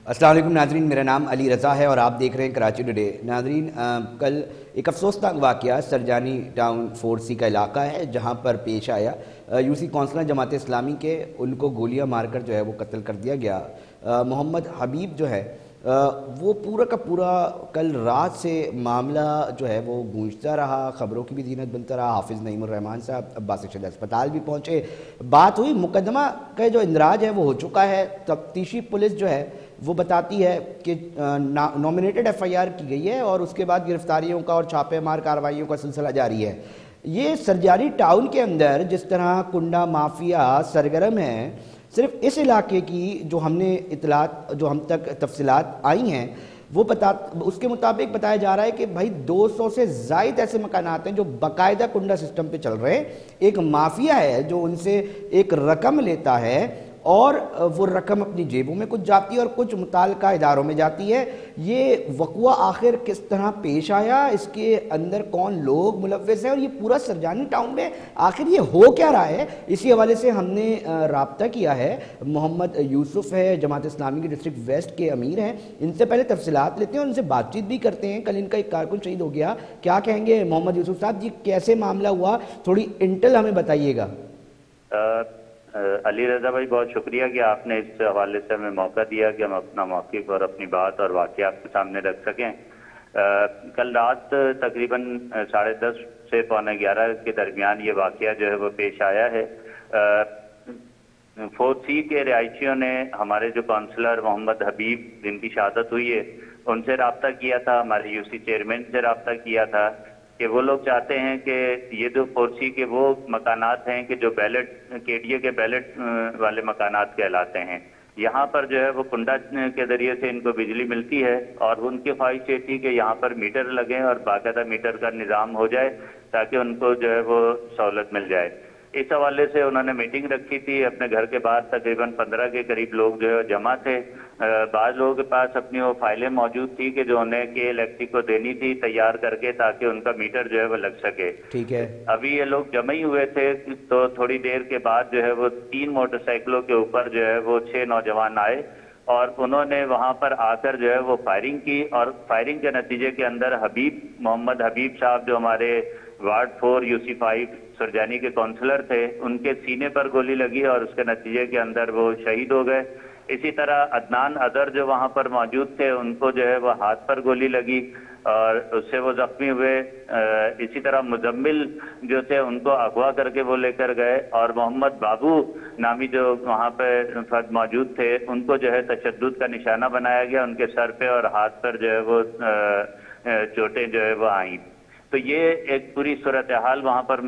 السلام علیکم ناظرین، میرا نام علی رضا ہے اور آپ دیکھ رہے ہیں کراچی ٹوڈے۔ ناظرین، کل ایک افسوسناک واقعہ سرجانی ٹاؤن 4C کا علاقہ ہے جہاں پر پیش آیا۔ UC کونسلر جماعت اسلامی کے ان کو گولیاں مار کر جو ہے وہ قتل کر دیا گیا۔ محمد حبیب جو ہے وہ پورا کا پورا کل رات سے معاملہ جو ہے وہ گونجتا رہا، خبروں کی بھی زینت بنتا رہا۔ حافظ نعیم الرحمان صاحب عباس شجاع اسپتال بھی پہنچے، بات ہوئی، مقدمہ کا جو اندراج ہے وہ ہو چکا ہے۔ تفتیشی پولیس جو ہے وہ بتاتی ہے کہ نومینیٹڈ FIR کی گئی ہے اور اس کے بعد گرفتاریوں کا اور چھاپے مار کارروائیوں کا سلسلہ جاری ہے۔ یہ سرجاری ٹاؤن کے اندر جس طرح کنڈا مافیا سرگرم ہے، صرف اس علاقے کی جو ہم نے اطلاعات، جو ہم تک تفصیلات آئی ہیں، وہ اس کے مطابق بتایا جا رہا ہے کہ بھائی 200 سے زائد ایسے مکانات ہیں جو باقاعدہ کنڈا سسٹم پہ چل رہے ہیں۔ ایک مافیا ہے جو ان سے ایک رقم لیتا ہے اور وہ رقم اپنی جیبوں میں کچھ جاتی ہے اور کچھ متعلقہ اداروں میں جاتی ہے۔ یہ وقوع آخر کس طرح پیش آیا، اس کے اندر کون لوگ ملوث ہیں اور یہ پورا سرجانی ٹاؤن میں آخر یہ ہو کیا رہا ہے، اسی حوالے سے ہم نے رابطہ کیا ہے۔ محمد یوسف ہے، جماعت اسلامی کے ڈسٹرکٹ ویسٹ کے امیر ہیں، ان سے پہلے تفصیلات لیتے ہیں اور ان سے بات چیت بھی کرتے ہیں۔ کل ان کا ایک کارکن شہید ہو گیا، کیا کہیں گے محمد یوسف صاحب جی، کیسے معاملہ ہوا، تھوڑی انٹل ہمیں بتائیے گا۔ علی رضا بھائی، بہت شکریہ کہ آپ نے اس حوالے سے ہمیں موقع دیا کہ ہم اپنا موقف اور اپنی بات اور واقعہ آپ کے سامنے رکھ سکیں۔ کل رات تقریباً 10:30 سے 11:15 کے درمیان یہ واقعہ جو ہے وہ پیش آیا ہے۔ 4C کے رہائشیوں نے ہمارے جو کونسلر محمد حبیب جن کی شہادت ہوئی ہے ان سے رابطہ کیا تھا، ہمارے UC چیئرمین سے رابطہ کیا تھا کہ وہ لوگ چاہتے ہیں کہ یہ جو 4C کے وہ مکانات ہیں کہ جو بیلٹ KDA کے بیلٹ والے مکانات کہلاتے ہیں، یہاں پر جو ہے وہ کنڈا کے ذریعے سے ان کو بجلی ملتی ہے اور ان کی خواہش یہ تھی کہ یہاں پر میٹر لگیں اور باقاعدہ میٹر کا نظام ہو جائے تاکہ ان کو جو ہے وہ سہولت مل جائے۔ اس حوالے سے انہوں نے میٹنگ رکھی تھی اپنے گھر کے باہر، تقریباً 15 کے قریب لوگ جو ہے جمع تھے۔ بعض لوگوں کے پاس اپنی وہ فائلیں موجود تھی کہ جو انہیں الیکٹرک کو دینی تھی تیار کر کے تاکہ ان کا میٹر جو ہے وہ لگ سکے۔ ٹھیک ہے، ابھی یہ لوگ جمع ہی ہوئے تھے تو تھوڑی دیر کے بعد جو ہے وہ 3 موٹر سائیکلوں کے اوپر جو ہے وہ 6 نوجوان آئے اور انہوں نے وہاں پر آ کر جو ہے وہ فائرنگ کی، اور فائرنگ کے نتیجے کے اندر محمد حبیب صاحب جو ہمارے وارڈ 4 UC 5 سرجانی کے کونسلر تھے، ان کے سینے پر گولی لگی اور اس کے نتیجے کے اندر وہ شہید ہو گئے۔ اسی طرح عدنان اظہر جو وہاں پر موجود تھے ان کو جو ہے وہ ہاتھ پر گولی لگی اور اس سے وہ زخمی ہوئے۔ اسی طرح مزمل جو تھے ان کو اغوا کر کے وہ لے کر گئے، اور محمد بابو نامی جو وہاں پہ فرد موجود تھے ان کو جو ہے تشدد کا نشانہ بنایا گیا، ان کے سر پہ اور ہاتھ پر جو ہے وہ چوٹیں جو ہے وہ آئیں۔ تو یہ ایک پوری صورتحال وہاں پر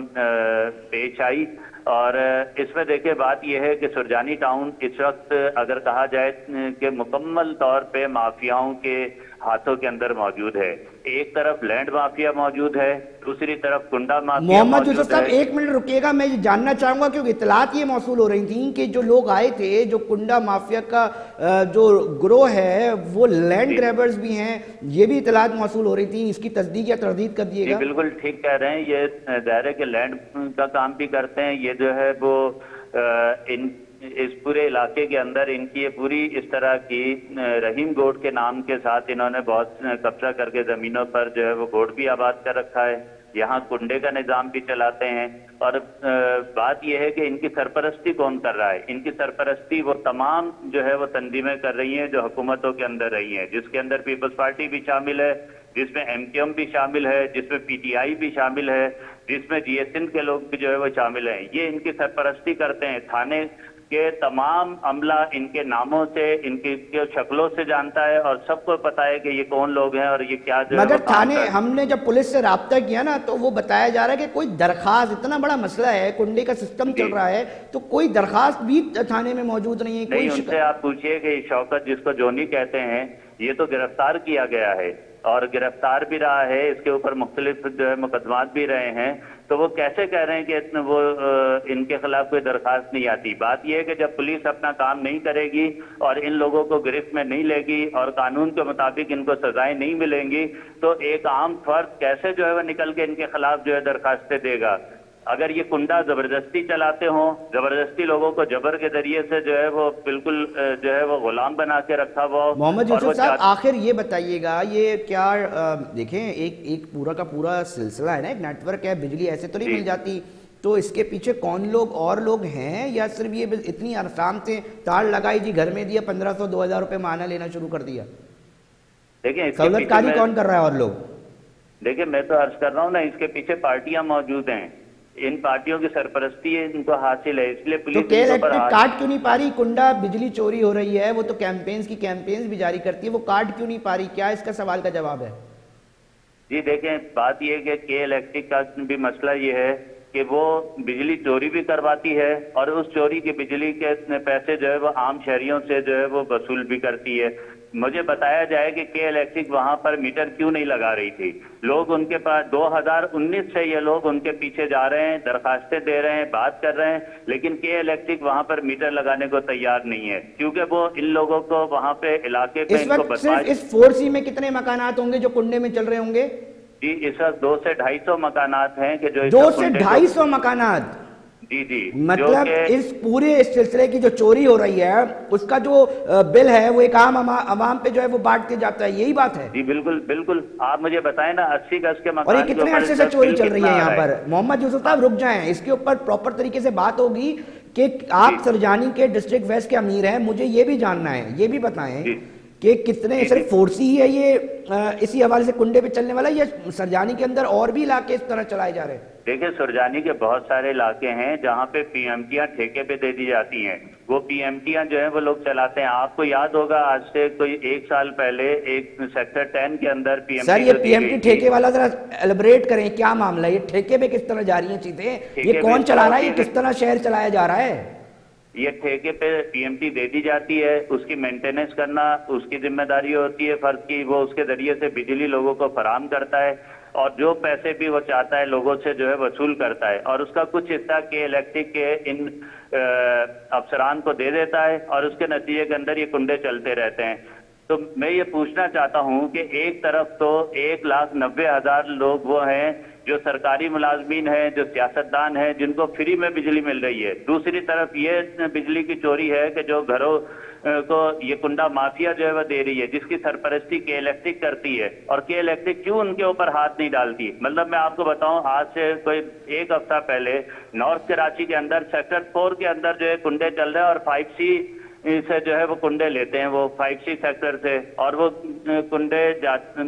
پیش آئی، اور اس میں دیکھیں بات یہ ہے کہ سرجانی ٹاؤن اس وقت اگر کہا جائے کہ مکمل طور پہ مافیاؤں کے ہاتھوں کے اندر موجود ہے۔ ایک طرف لینڈ مافیا موجود ہے، دوسری طرف کنڈا مافیا محمد یوسف موجود صاحب ہے۔ ایک منٹ رکیے گا، میں یہ جاننا چاہوں گا کیونکہ اطلاعات یہ موصول ہو رہی تھیں کہ جو لوگ آئے تھے، جو کنڈا مافیا کا جو گروہ ہے وہ لینڈ گریبرز بھی ہیں، یہ بھی اطلاعات موصول ہو رہی تھیں، اس کی تصدیق یا تردید کر دیے جی گا۔ بالکل ٹھیک کہہ رہے ہیں، یہ دائرے کے لینڈ کا کام بھی کرتے ہیں۔ یہ جو ہے وہ اس پورے علاقے کے اندر ان کی یہ پوری اس طرح کی رحیم گوٹ کے نام کے ساتھ انہوں نے بہت قبضہ کر کے زمینوں پر جو ہے وہ گوٹ بھی آباد کر رکھا ہے، یہاں کنڈے کا نظام بھی چلاتے ہیں۔ اور بات یہ ہے کہ ان کی سرپرستی کون کر رہا ہے؟ ان کی سرپرستی وہ تمام جو ہے وہ تنظیمیں کر رہی ہیں جو حکومتوں کے اندر رہی ہیں، جس کے اندر پیپلز پارٹی بھی شامل ہے، جس میں MQM بھی شامل ہے، جس میں PTI بھی شامل ہے، جس میں GSN کے لوگ بھی جو ہے وہ شامل ہیں۔ یہ ان کی سرپرستی کرتے ہیں۔ تھانے کے تمام عملہ ان کے ناموں سے، ان کی شکلوں سے جانتا ہے اور سب کو پتا ہے کہ یہ کون لوگ ہیں اور یہ کیا جو ہے مگر وہ کام تھانے ہم نے جب پولیس سے رابطہ کیا نا تو وہ بتایا جا رہا ہے کہ کوئی درخواست، اتنا بڑا مسئلہ ہے، کنڈے کا سسٹم چل رہا ہے تو کوئی درخواست بھی تھانے میں موجود نہیں ہے۔ نہیں، ان سے آپ پوچھئے کہ شوکت جس کو جونی کہتے ہیں، یہ تو گرفتار کیا گیا ہے اور گرفتار بھی رہا ہے، اس کے اوپر مختلف جو ہے مقدمات بھی رہے ہیں، تو وہ کیسے کہہ رہے ہیں کہ وہ ان کے خلاف کوئی درخواست نہیں آتی؟ بات یہ ہے کہ جب پولیس اپنا کام نہیں کرے گی اور ان لوگوں کو گرفت میں نہیں لے گی اور قانون کے مطابق ان کو سزائیں نہیں ملیں گی تو ایک عام فرد کیسے جو ہے وہ نکل کے ان کے خلاف جو ہے درخواستیں دے گا؟ اگر یہ کنڈا زبردستی چلاتے ہوں, زبردستی لوگوں کو جبر کے ذریعے سے جو ہے وہ بالکل جو ہے وہ غلام بنا کے رکھا ہوا ہو. محمد یوسف صاحب آخر یہ بتائیے گا, یہ کیا دیکھیں ایک پورا کا پورا سلسلہ ہے نا, ایک نیٹ ورک ہے, بجلی ایسے تو نہیں مل جاتی, تو اس کے پیچھے کون لوگ اور لوگ ہیں, یا صرف یہ اتنی آسان سے تار لگائی جی گھر میں دیا 1500-2000 روپے ماہانہ لینا شروع کر دیا؟ دیکھیں سہولت کاری کون کر رہا ہے اور لوگ؟ دیکھیں میں تو عرض کر رہا ہوں نا, اس کے پیچھے پارٹیاں موجود ہیں, ان پارٹیوں کی سرپرستی ان کو حاصل ہے, اس لیے تو پولیس کے الیکٹرک کاٹ کیوں نہیں پا رہی؟ کنڈا بجلی چوری ہو رہی ہے, وہ تو کیمپینز بھی جاری کرتی ہے, وہ کاٹ کیوں نہیں پا رہی؟ کیا اس کا سوال کا جواب ہے؟ جی دیکھیں بات یہ کہ کے الیکٹرک کا بھی مسئلہ یہ ہے کہ وہ بجلی چوری بھی کرواتی ہے, اور اس چوری کی بجلی کے پیسے جو ہے وہ عام شہریوں سے جو ہے وہ وصول بھی کرتی ہے. مجھے بتایا جائے کہ کے الیکٹرک وہاں پر میٹر کیوں نہیں لگا رہی تھی. لوگ ان کے پاس 2019 سے یہ لوگ ان کے پیچھے جا رہے ہیں, درخواستیں دے رہے ہیں, بات کر رہے ہیں, لیکن کے الیکٹرک وہاں پر میٹر لگانے کو تیار نہیں ہے, کیونکہ وہ ان لوگوں کو وہاں پہ علاقے پہ اس وقت صرف اس 4C میں کتنے مکانات ہوں گے جو کنڈے میں چل رہے ہوں گے؟ جی اس وقت 200 سے 250 مکانات ہیں کہ جو 200 سے 250 مکانات, جی مطلب اس پورے اس سلسلے کی جو چوری ہو رہی ہے اس کا جو بل ہے وہ ایک عام عوام پہ جو ہے وہ بانٹ کے جاتا ہے, یہی بات ہے؟ جی بالکل بالکل. آپ مجھے بتائیں نا 80 گز کے مکان, اور یہ کتنے عرصے سے چوری چل رہی ہے یہاں پر؟ محمد یوسف صاحب رک جائیں, اس کے اوپر پراپر طریقے سے بات ہوگی کہ آپ سرجانی کے ڈسٹرکٹ ویسٹ کے امیر ہیں, مجھے یہ بھی جاننا ہے, یہ بھی بتائیں کہ کتنے, صرف 4C ہی ہے یہ اسی حوالے سے کنڈے پہ چلنے والا, یا سرجانی کے اندر اور بھی علاقے اس طرح چلائے جا رہے ہیں؟ دیکھیں سرجانی کے بہت سارے علاقے ہیں جہاں پہ پی ایم ٹیاں ٹھیکے پہ دے دی جاتی ہیں, وہ پی ایم ٹیاں جو ہیں وہ لوگ چلاتے ہیں. آپ کو یاد ہوگا آج سے کوئی 1 سال پہلے ایک سیکٹر 10 کے اندر پی ایم ٹی, سر یہ پی ایم ٹی ٹھیکے والا ذرا ایلیبریٹ کریں, کیا معاملہ ہے, یہ ٹھیکے پہ کس طرح جا رہی ہیں چیزیں, یہ کون چلا رہا ہے, یہ کس طرح شہر چلایا جا رہا ہے؟ یہ ٹھیکے پہ پی ایم ٹی دے دی جاتی ہے, اس کی مینٹیننس کرنا اس کی ذمہ داری ہوتی ہے فرد کی, وہ اس کے ذریعے سے بجلی لوگوں کو فراہم کرتا ہے, اور جو پیسے بھی وہ چاہتا ہے لوگوں سے جو ہے وصول کرتا ہے, اور اس کا کچھ حصہ کے الیکٹرک کے ان افسران کو دے دیتا ہے, اور اس کے نتیجے کے اندر یہ کنڈے چلتے رہتے ہیں. تو میں یہ پوچھنا چاہتا ہوں کہ ایک طرف تو 1,90,000 لوگ وہ ہیں جو سرکاری ملازمین ہیں, جو سیاستدان ہیں, جن کو فری میں بجلی مل رہی ہے, دوسری طرف یہ بجلی کی چوری ہے کہ جو گھروں کو یہ کنڈا مافیا جو ہے وہ دے رہی ہے, جس کی سرپرستی کے الیکٹرک کرتی ہے, اور کے الیکٹرک کیوں ان کے اوپر ہاتھ نہیں ڈالتی. مطلب میں آپ کو بتاؤں, آج سے کوئی 1 ہفتہ پہلے نارتھ کراچی کے اندر سیکٹر 4 کے اندر جو ہے کنڈے چل رہے ہیں, اور 5C سے جو ہے وہ کنڈے لیتے ہیں, وہ 5C سیکٹر سے, اور وہ کنڈے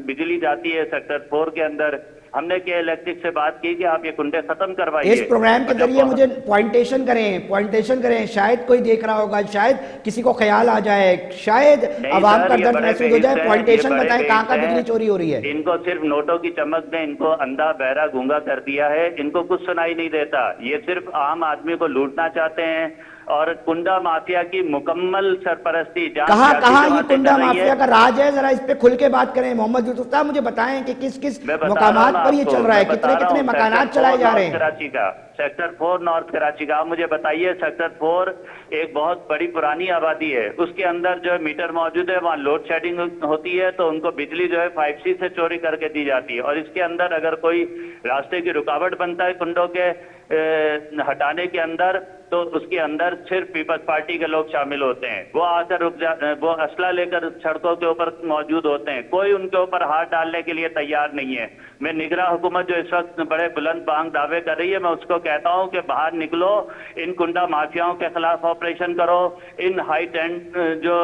بجلی جاتی ہے سیکٹر 4 کے اندر. ہم نے کہ الیکٹرک سے بات کی کہ آپ یہ کنڈے ختم کروائیے. اس پروگرام کے ذریعے مجھے پوائنٹیشن کریں, شاید کوئی دیکھ رہا ہوگا, شاید کسی کو خیال آ جائے, شاید عوام کا درد محسوس ہو جائے, پوائنٹیشن بتائیں کہاں کا بجلی چوری ہو رہی ہے. ان کو صرف نوٹوں کی چمک نے ان کو اندھا بہرا گونگا کر دیا ہے, ان کو کچھ سنائی نہیں دیتا, یہ صرف عام آدمی کو لوٹنا چاہتے ہیں, اور کنڈا مافیا کی مکمل سرپرستی. کہاں یہ کنڈا مافیا کا راج ہے, ذرا اس پہ کھل کے بات کریں. محمد یوسف صاحب مجھے بتائیں کہ کس کس مقامات پر یہ چل رہا ہے, کتنے مکانات چلائے جا رہے ہیں؟ کراچی کا سیکٹر 4 نارتھ کراچی کا. آپ مجھے بتائیے, سیکٹر 4 ایک بہت بڑی پرانی آبادی ہے, اس کے اندر جو میٹر موجود ہے, وہاں لوڈ شیڈنگ ہوتی ہے, تو ان کو بجلی جو ہے 5C سے چوری کر کے دی جاتی ہے, اور اس کے اندر اگر کوئی راستے کی رکاوٹ بنتا ہے کنڈوں کے ہٹانے کے اندر, تو اس کے اندر صرف پیپلز پارٹی کے لوگ شامل ہوتے ہیں, وہ آ کر وہ اسلحہ لے کر سڑکوں کے اوپر موجود ہوتے ہیں, کوئی ان کے اوپر ہاتھ ڈالنے کے لیے تیار نہیں ہے. میں نگراں حکومت جو اس وقت بڑے بلند بانگ دعوے کر رہی ہے, میں اس کو کہتا ہوں کہ باہر نکلو, ان کنڈا مافیاؤں کے خلاف آپریشن کرو, ان ہائی ٹینٹ جو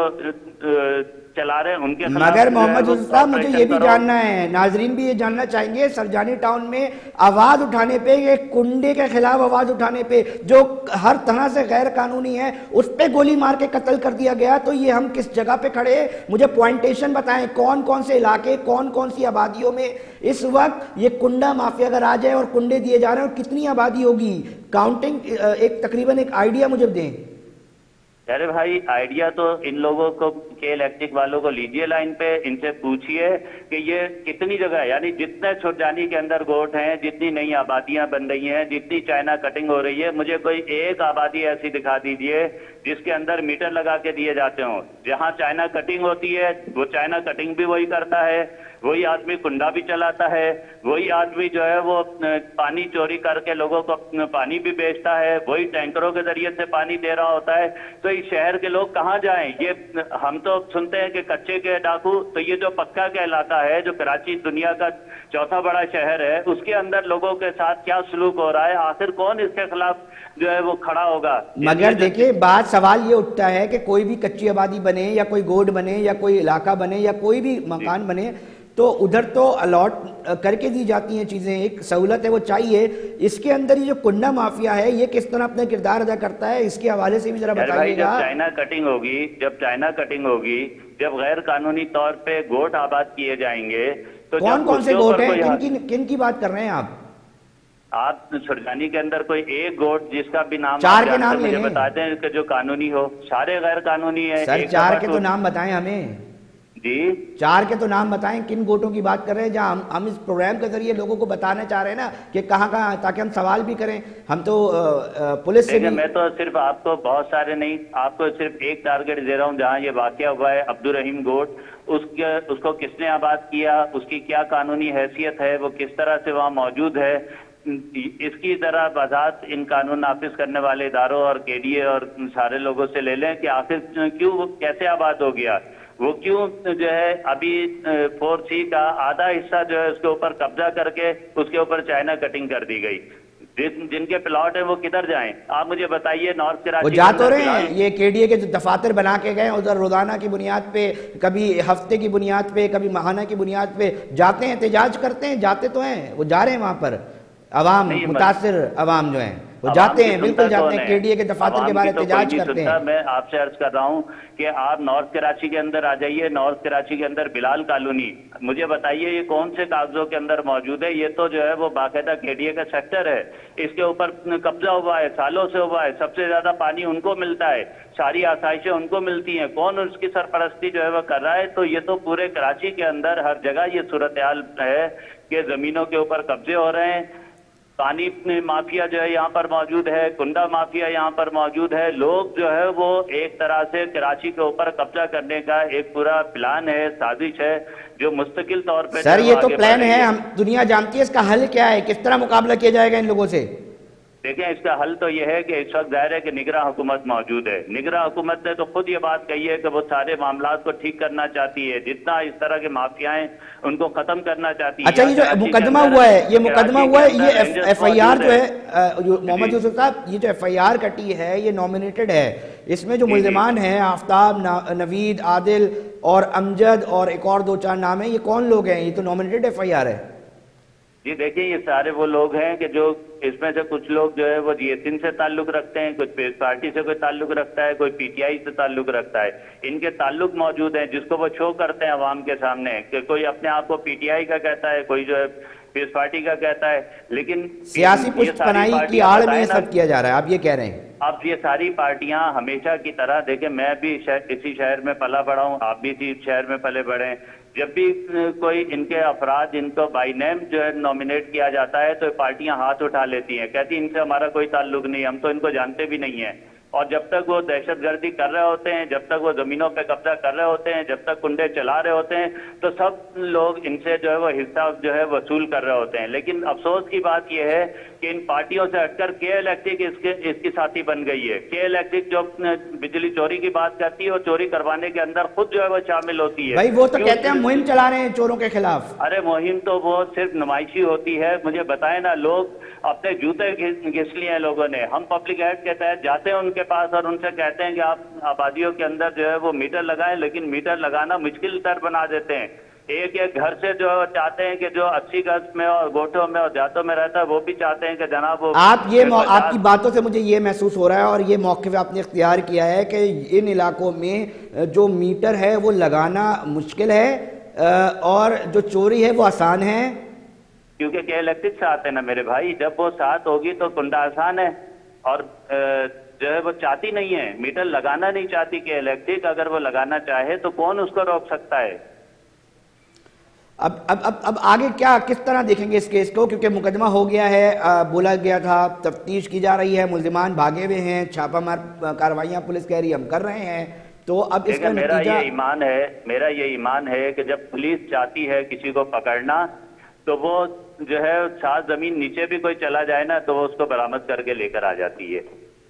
چلا رہے ہیں ان کے خلاف. مگر محمد یوسف صاحب مجھے یہ بھی جاننا ہے, ناظرین بھی یہ جاننا چاہیں گے, سرجانی ٹاؤن میں آواز اٹھانے پہ, یہ کنڈے کے خلاف آواز اٹھانے پہ جو ہر طرح سے غیر قانونی ہے, اس پہ گولی مار کے قتل کر دیا گیا, تو یہ ہم کس جگہ پہ کھڑے ہیں؟ مجھے پوائنٹیشن بتائیں, کون کون سے علاقے, کون کون سی آبادیوں میں اس وقت یہ کنڈا مافیا کا راج ہے اور کنڈے دیے جا رہے ہیں, اور کتنی آبادی ہوگی, کاؤنٹنگ ایک تقریباً ایک آئیڈیا مجھے دیں. ارے بھائی آئیڈیا تو ان لوگوں کو کے الیکٹرک والوں کو لیجیے لائن پہ, ان سے پوچھیے کہ یہ کتنی جگہ ہے, یعنی جتنے چھوٹجانی کے اندر گوٹ ہیں, جتنی نئی آبادیاں بن رہی ہیں, جتنی چائنا کٹنگ ہو رہی ہے, مجھے کوئی ایک آبادی ایسی دکھا دیجیے جس کے اندر میٹر لگا کے دیے جاتے ہوں. جہاں چائنا کٹنگ ہوتی ہے وہ چائنا کٹنگ بھی وہی کرتا ہے, وہی آدمی کنڈا بھی چلاتا ہے, وہی آدمی جو ہے وہ پانی چوری کر کے لوگوں کو پانی بھی بیچتا ہے, وہی ٹینکروں کے ذریعے سے پانی دے رہا ہوتا ہے. تو اس شہر کے لوگ کہاں جائیں؟ یہ ہم تو سنتے ہیں کہ کچے کے ڈاکو, تو یہ جو پکا کا علاقہ ہے, جو کراچی دنیا کا چوتھا بڑا شہر ہے, اس کے اندر لوگوں کے ساتھ کیا سلوک ہو رہا ہے؟ آخر کون اس کے خلاف جو ہے وہ کھڑا ہوگا؟ مگر دیکھیں بات سوال یہ اٹھتا ہے کہ کوئی بھی کچی آبادی بنے یا کوئی گوڈ بنے یا کوئی علاقہ بنے یا کوئی بھی مکان بنے تو ادھر تو الاٹ کر کے دی جاتی ہیں چیزیں, ایک سہولت ہے وہ چاہیے. اس کے اندر یہ جو کنڈا مافیا ہے یہ کس طرح اپنا کردار ادا کرتا ہے, اس کے حوالے سے بھی ذرا بتائیے گا. جب چائنا کٹنگ ہوگی, جب غیر قانونی طور پہ گوٹ آباد کیے جائیں گے تو کون کون سے گوٹ ہیں, کن کی بات کر رہے ہیں آپ چھڑجانی کے اندر کوئی ایک گوٹ جس کا بھی نام چار کے نام مجھے بتا دیں کہ جو قانونی ہو؟ سارے غیر قانونی ہے. سر چار کے تو نام بتائیں ہمیں. جی چار کے تو نام بتائیں, کن گوٹوں کی بات کر رہے ہیں جہاں ہم اس پروگرام کے ذریعے لوگوں کو بتانا چاہ رہے ہیں نا کہ کہاں کہاں, تاکہ ہم سوال بھی کریں. ہم تو پولیس سے بھی, میں تو صرف آپ کو بہت سارے نہیں, آپ کو صرف ایک ٹارگٹ دے رہا ہوں جہاں یہ واقعہ ہوا ہے, عبدالرحیم گوٹ. اس کو کس نے آباد کیا, اس کی کیا قانونی حیثیت ہے, وہ کس طرح سے وہاں موجود ہے, اس کی ذرا وضاحت ان قانون نافذ کرنے والے اداروں اور کے ڈی اے اور سارے لوگوں سے لے لیں کہ آخر کیوں کیسے آباد ہو گیا, وہ کیوں جو ہے ابھی 4C کا آدھا حصہ جو ہے اس کے اوپر قبضہ کر کے اس کے اوپر چائنا کٹنگ کر دی گئی. جن کے پلاٹ ہیں وہ کدھر جائیں آپ مجھے بتائیے. نارتھ کراچی وہ جا تو رہے ہیں, یہ کے ڈی اے کے دفاتر بنا کے گئے ادھر, روزانہ کی بنیاد پہ, کبھی ہفتے کی بنیاد پہ, کبھی ماہانہ کی بنیاد پہ جاتے ہیں, احتجاج کرتے ہیں, جاتے تو ہیں, وہ جا رہے ہیں وہاں پر. عوام, متاثر عوام جو ہیں وہ جاتے ہیں, بالکل جاتے ہیں, کے ڈی اے کے دفاتر کے بارے احتجاج کرتے ہیں. میں آپ سے عرض کر رہا ہوں کہ آپ نارتھ کراچی کے اندر آ جائیے, نارتھ کراچی کے اندر بلال کالونی, مجھے بتائیے یہ کون سے کاغذوں کے اندر موجود ہے؟ یہ تو جو ہے وہ باقاعدہ کے ڈی اے کا سیکٹر ہے, اس کے اوپر قبضہ ہوا ہے, سالوں سے ہوا ہے, سب سے زیادہ پانی ان کو ملتا ہے, ساری آسائشیں ان کو ملتی ہیں, کون اس کی سرپرستی جو ہے وہ کر رہا ہے؟ تو یہ تو پورے کراچی کے اندر ہر جگہ یہ صورتحال ہے کہ زمینوں کے اوپر قبضے ہو رہے ہیں, پانی مافیا جو ہے یہاں پر موجود ہے, کنڈا مافیا یہاں پر موجود ہے. لوگ جو ہے وہ ایک طرح سے کراچی کے اوپر قبضہ کرنے کا ایک پورا پلان ہے, سازش ہے جو مستقل طور پہ. سر یہ تو پلان ہے, ہم دنیا جانتی ہے, اس کا حل کیا ہے, کس طرح مقابلہ کیا جائے گا ان لوگوں سے؟ دیکھیں اس کا حل تو یہ ہے کہ اس وقت ظاہر ہے کہ نگراں حکومت موجود ہے. نگراں حکومت نے تو خود یہ بات کہی ہے کہ وہ سارے معاملات کو ٹھیک کرنا چاہتی ہے, جتنا اس طرح کے مافیا ہیں ان کو ختم کرنا چاہتی ہے. اچھا یہ جو مقدمہ ہوا ہے, یہ مقدمہ ہوا ہے, یہ ایف آئی آر جو ہے محمد یوسف صاحب, یہ جو ایف آئی آر کٹی ہے یہ نامینیٹڈ ہے, اس میں جو ملزمان ہیں آفتاب, نوید, عادل اور امجد اور ایک اور دو چار نام ہیں, یہ کون لوگ ہیں؟ یہ تو نامینیٹڈ ایف آئی آر ہے. جی دیکھیں یہ سارے وہ لوگ ہیں کہ جو اس میں سے کچھ لوگ جو ہے وہ جی ایس سے تعلق رکھتے ہیں, کچھ پیس پارٹی سے کوئی تعلق رکھتا ہے, کوئی پی ٹی آئی سے تعلق رکھتا ہے. ان کے تعلق موجود ہیں جس کو وہ شو کرتے ہیں عوام کے سامنے کہ کوئی اپنے آپ کو پی ٹی آئی کا کہتا ہے, کوئی جو ہے پیس پارٹی کا کہتا ہے, لیکن سیاسی پشت پناہی کی آڑ میں یہ سب کیا جا رہا ہے, آپ یہ کہہ رہے ہیں. اب یہ ساری پارٹیاں ہمیشہ کی طرح, دیکھیں میں بھی اسی شہر میں پلا بڑا ہوں, آپ بھی اسی شہر میں پلے بڑے ہیں, جب بھی کوئی ان کے افراد ان کو بائی نیم جو ہے نامینیٹ کیا جاتا ہے تو پارٹیاں ہاتھ اٹھا لیتی ہیں, کہتی ان سے ہمارا کوئی تعلق نہیں, ہم تو ان کو جانتے بھی نہیں ہیں. اور جب تک وہ دہشت گردی کر رہے ہوتے ہیں, جب تک وہ زمینوں پہ قبضہ کر رہے ہوتے ہیں, جب تک کنڈے چلا رہے ہوتے ہیں, تو سب لوگ ان سے جو ہے وہ حصہ جو ہے وصول کر رہے ہوتے ہیں. لیکن افسوس کی بات یہ ہے کہ ان پارٹیوں سے ہٹ کر کے الیکٹرک اس کی ساتھی بن گئی ہے. کے الیکٹرک جو بجلی چوری کی بات کرتی ہے, وہ چوری کروانے کے اندر خود جو ہے وہ شامل ہوتی ہے. بھائی وہ تو کہتے ہیں مہم چلا رہے ہیں چوروں کے خلاف. ارے مہم تو وہ صرف نمائشی ہوتی ہے. مجھے بتائیں نا, لوگ اپنے جوتے گھس لیے ہیں لوگوں نے. ہم پبلک ایڈ کے تحت جاتے ہیں ان کے پاس اور ان سے کہتے ہیں کہ آپ آبادیوں کے اندر جو ہے وہ میٹر لگائیں, لیکن میٹر لگانا مشکل تر بنا دیتے ہیں. ایک ایک گھر سے جو چاہتے ہیں کہ جو 80 گز میں اور گوٹھوں میں اور دیہاتوں میں رہتا ہے وہ بھی چاہتے ہیں کہ جناب وہ آپ کی باتوں سے مجھے یہ محسوس ہو رہا ہے اور یہ موقف آپ نے اختیار کیا ہے کہ ان علاقوں میں جو میٹر ہے وہ لگانا مشکل ہے اور جو چوری ہے وہ آسان ہے, کیونکہ کہ الیکٹرک سے آتے ہیں نا میرے بھائی. جب وہ ساتھ ہوگی تو کنڈا آسان ہے, اور جو ہے وہ چاہتی نہیں ہے, میٹر لگانا نہیں چاہتی کہ الیکٹرک اگر وہ لگانا چاہے تو کون اس کو روک سکتا ہے. اب آگے کیا کس طرح دیکھیں گے اس کیس کو, کیونکہ مقدمہ ہو گیا ہے, بولا گیا تھا تفتیش کی جا رہی ہے, ملزمان بھاگے ہوئے ہیں, چھاپہ مار کارروائیاں پولیس کہہ رہی ہے ہم کر رہے ہیں, تو اب اس کا نتیجہ. میرا یہ ایمان ہے کہ جب پولیس چاہتی ہے کسی کو پکڑنا تو وہ جو ہے 7 زمین نیچے بھی کوئی چلا جائے نا تو وہ اس کو برآمد کر کے لے کر آ جاتی ہے.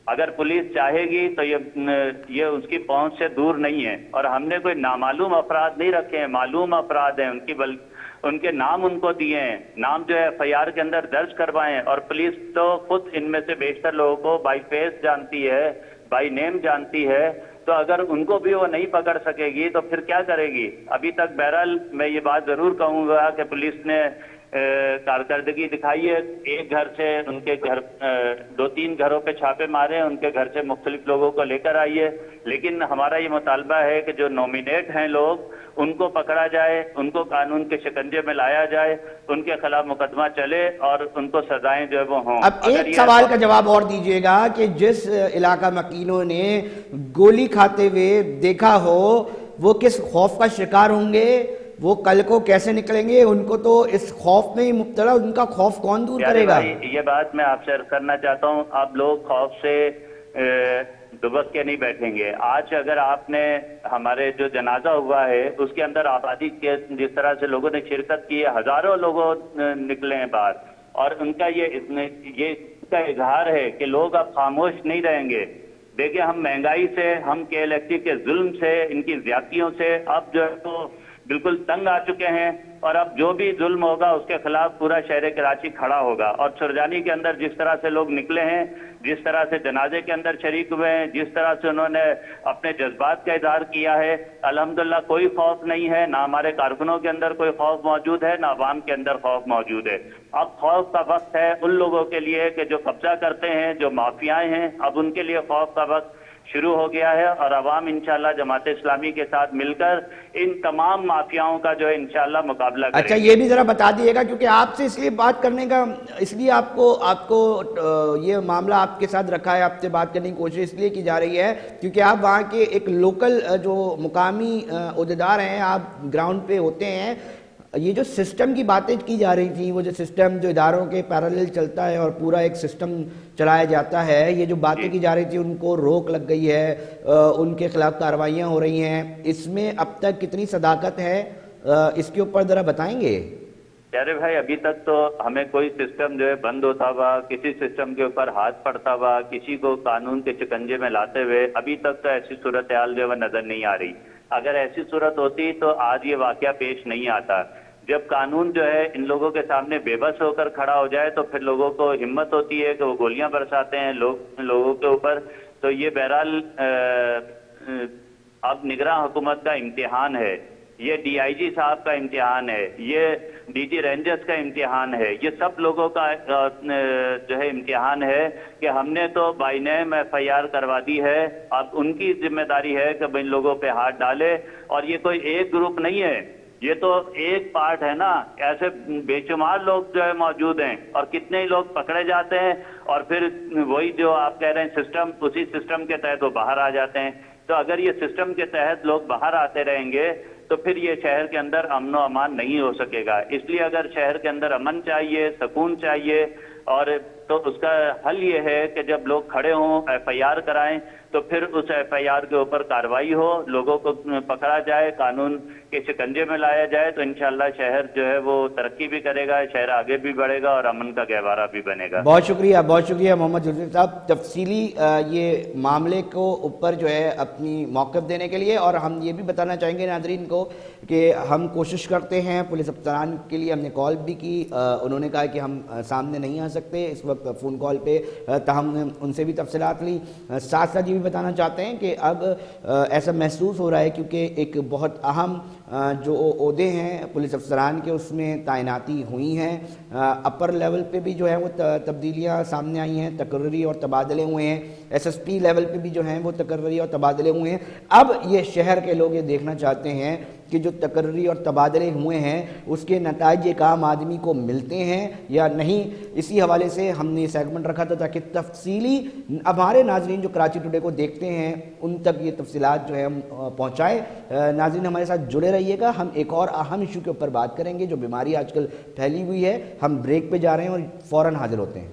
اگر پولیس چاہے گی تو یہ اس کی پہنچ سے دور نہیں ہے, اور ہم نے کوئی نامعلوم افراد نہیں رکھے ہیں, معلوم افراد ہیں, ان کے نام ان کو دیے ہیں, نام جو ہے ایف آئی آر کے اندر درج کروائے ہیں, اور پولیس تو خود ان میں سے بیشتر لوگوں کو بائی فیس جانتی ہے, بائی نیم جانتی ہے, تو اگر ان کو بھی وہ نہیں پکڑ سکے گی تو پھر کیا کرے گی. ابھی تک بہرحال میں یہ بات ضرور کہوں گا کہ پولیس نے کارکردگی دکھائی ہے. ایک گھر سے ان کے گھر 2-3 گھروں پہ چھاپے مارے, ان کے گھر سے مختلف لوگوں کو لے کر آئی ہے, لیکن ہمارا یہ مطالبہ ہے کہ جو نومینیٹ ہیں لوگ ان کو پکڑا جائے, ان کو قانون کے شکنجے میں لایا جائے, ان کے خلاف مقدمہ چلے اور ان کو سزائیں جو ہے وہ ہوں. اب ایک سوال کا جواب اور دیجئے گا کہ جس علاقہ مکینوں نے گولی کھاتے ہوئے دیکھا ہو وہ کس خوف کا شکار ہوں گے, وہ کل کو کیسے نکلیں گے, ان کو تو اس خوف میں ہی مبتلا, ان کا خوف کون دور کرے گا. یہ بات میں آپ سے عرض کرنا چاہتا ہوں, آپ لوگ خوف سے دبک کے نہیں بیٹھیں گے. آج اگر آپ نے ہمارے جو جنازہ ہوا ہے اس کے اندر آبادی کے جس طرح سے لوگوں نے شرکت کی ہے, ہزاروں لوگوں نکلے ہیں باہر, اور ان کا یہ کا اظہار ہے کہ لوگ اب خاموش نہیں رہیں گے. دیکھیں ہم مہنگائی سے, ہم کے الیکٹرک کے ظلم سے, ان کی زیادتیوں سے اب جو ہے تو بالکل تنگ آ چکے ہیں, اور اب جو بھی ظلم ہوگا اس کے خلاف پورا شہر کراچی کھڑا ہوگا. اور سرجانی کے اندر جس طرح سے لوگ نکلے ہیں, جس طرح سے جنازے کے اندر شریک ہوئے ہیں, جس طرح سے انہوں نے اپنے جذبات کا اظہار کیا ہے, الحمدللہ کوئی خوف نہیں ہے, نہ ہمارے کارکنوں کے اندر کوئی خوف موجود ہے, نہ عوام کے اندر خوف موجود ہے. اب خوف کا وقت ہے ان لوگوں کے لیے کہ جو قبضہ کرتے ہیں, جو مافیائیں ہیں, اب ان کے لیے خوف کا وقت شروع ہو گیا ہے, اور عوام انشاءاللہ جماعت اسلامی کے ساتھ مل کر ان تمام مافیاؤں کا جو ہے انشاءاللہ مقابلہ کریں گے. اچھا یہ بھی ذرا بتا دیئے گا, کیونکہ آپ سے اس لیے بات کرنے کا, اس لیے آپ کو یہ معاملہ آپ کے ساتھ رکھا ہے, آپ سے بات کرنے کی کوشش اس لیے کی جا رہی ہے کیونکہ آپ وہاں کے ایک لوکل جو مقامی عہدیدار ہیں, آپ گراؤنڈ پہ ہوتے ہیں. یہ جو سسٹم کی باتیں کی جا رہی تھیں, وہ جو سسٹم جو اداروں کے پیرالل چلتا ہے اور پورا ایک سسٹم چلایا جاتا ہے, یہ جو باتیں کی جا رہی تھی ان کو روک لگ گئی ہے, ان کے خلاف کارروائیاں ہو رہی ہیں, اس میں اب تک کتنی صداقت ہے, اس کے اوپر ذرا بتائیں گے. پیارے بھائی ابھی تک تو ہمیں کوئی سسٹم جو ہے بند ہوتا ہوا, کسی سسٹم کے اوپر ہاتھ پڑتا ہوا, کسی کو قانون کے شکنجے میں لاتے ہوئے ابھی تک تو ایسی صورتحال جو ہے نظر نہیں آ رہی. اگر ایسی صورت ہوتی تو آج یہ واقعہ پیش نہیں آتا. جب قانون جو ہے ان لوگوں کے سامنے بے بس ہو کر کھڑا ہو جائے تو پھر لوگوں کو ہمت ہوتی ہے کہ وہ گولیاں برساتے ہیں لوگوں کے اوپر. تو یہ بہرحال اب نگراں حکومت کا امتحان ہے, یہ ڈی آئی جی صاحب کا امتحان ہے, یہ ڈی جی رینجرز کا امتحان ہے, یہ سب لوگوں کا جو ہے امتحان ہے کہ ہم نے تو by name F I R کروا دی ہے. اب ان کی ذمہ داری ہے کہ ان لوگوں پہ ہاتھ ڈالے, اور یہ کوئی ایک گروپ نہیں ہے, یہ تو ایک پارٹ ہے نا. ایسے بے شمار لوگ جو ہے موجود ہیں, اور کتنے ہی لوگ پکڑے جاتے ہیں, اور پھر وہی جو آپ کہہ رہے ہیں سسٹم, اسی سسٹم کے تحت وہ باہر آ جاتے ہیں. تو اگر یہ سسٹم کے تحت لوگ باہر آتے رہیں گے تو پھر یہ شہر کے اندر امن و امان نہیں ہو سکے گا. اس لیے اگر شہر کے اندر امن چاہیے, سکون چاہیے, اور تو اس کا حل یہ ہے کہ جب لوگ کھڑے ہوں, ایف آئی آر کرائیں, تو پھر اس ایف آئی آر کے اوپر کارروائی ہو, لوگوں کو پکڑا جائے, قانون کے شکنجے میں لایا جائے, تو انشاءاللہ شہر جو ہے وہ ترقی بھی کرے گا, شہر آگے بھی بڑھے گا, اور امن کا گہوارہ بھی بنے گا. بہت شکریہ محمد یوسف صاحب تفصیلی یہ معاملے کو اوپر جو ہے اپنی موقف دینے کے لیے. اور ہم یہ بھی بتانا چاہیں گے ناظرین کو کہ ہم کوشش کرتے ہیں, پولیس افسران کے لیے ہم نے کال بھی کی, انہوں نے کہا کہ ہم سامنے نہیں آ سکتے اس وقت فون کال پہ, تاہم ان سے بھی تفصیلات لی. ساتھ ساتھ یہ بھی بتانا چاہتے ہیں کہ اب ایسا محسوس ہو رہا ہے کیونکہ ایک بہت اہم جو عہدے ہیں پولیس افسران کے اس میں تعیناتی ہوئی ہیں, اپر لیول پہ بھی جو ہے وہ تبدیلیاں سامنے آئی ہیں, تقرری اور تبادلے ہوئے ہیں, ایس ایس پی لیول پہ بھی جو ہیں وہ تقرری اور تبادلے ہوئے ہیں. اب یہ شہر کے لوگ یہ دیکھنا چاہتے ہیں کہ جو تقرری اور تبادلے ہوئے ہیں اس کے نتائج ایک عام آدمی کو ملتے ہیں یا نہیں، اسی حوالے سے ہم نے یہ سیگمنٹ رکھا تھا تاکہ تفصیلی ہمارے ناظرین جو کراچی ٹوڈے کو دیکھتے ہیں ان تک یہ تفصیلات جو ہے ہم پہنچائیں۔ ناظرین ہمارے ساتھ جڑے رہیے گا، ہم ایک اور اہم ایشو کے اوپر بات کریں گے جو بیماری آج کل پھیلی ہوئی ہے۔ ہم بریک پہ جا رہے ہیں اور فوراً حاضر ہوتے ہیں۔